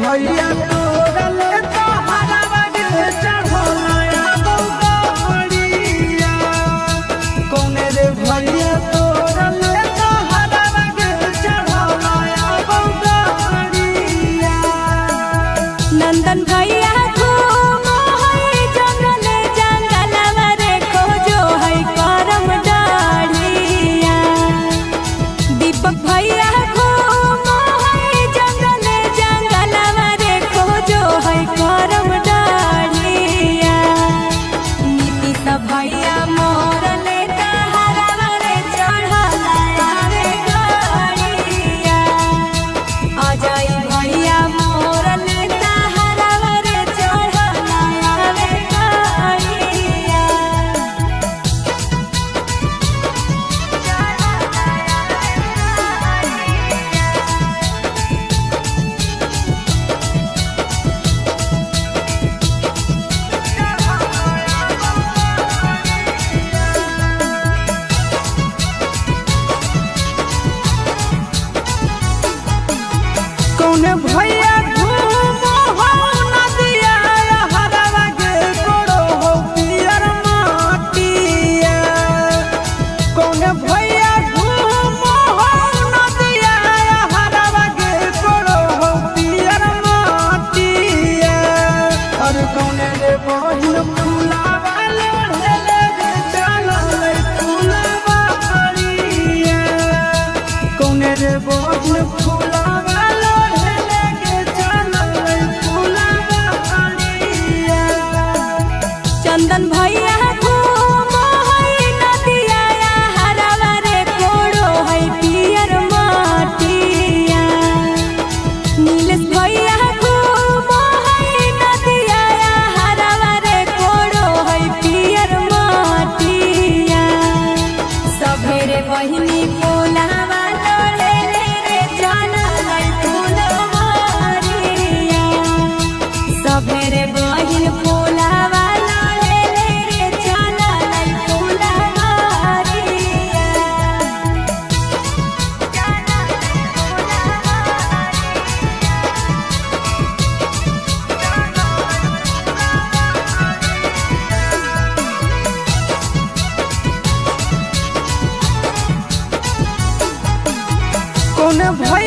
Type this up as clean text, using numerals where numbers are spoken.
भैया तोरले तो हरावा गे चढ़ोलाया बौगड़िया कौने रे भैया तोरले तो हरावा गे चढ़ोलाया बौगड़िया नंदन भैया घूमो है जंगले जंगलवा रे खोजो है करम डाढ़िया दीपक भैया घूमो है जंगले जंगलवा रे खोजो है करम डाढ़िया नीतीश भैया मोरले हरावा रे चढ़लाया रे गाड़िया अजय भैया मोरले हरावा रे चढ़लाया रे गाड़िया कौने भैया घूमो हो नदिया हरावा गे गोड़ो हो पियर माटिया कौने भैया घूमो हो नदिया हरावा गे गोड़ो हो पियर माटिया और कौने रे बहिन फुलावा लोढ़ले गे चलले फुलावा हरिया कौने रे बहिन फुलावा लोढ़ले गे चलले फुलावा हरिया चंदन भैया घूमो है नदिया हरावा रे कोड़ो है पियर माटिया नीलेश भैया घूमो है नदिया हरावा रे कोड़ो है पियर माटिया सभेरे बहिनी फुलावा लोढ़े रे चलले फुलवारिया सभेरे बहिन फुलावा लोढ़े रे चलले फुलवारिया कौने भैया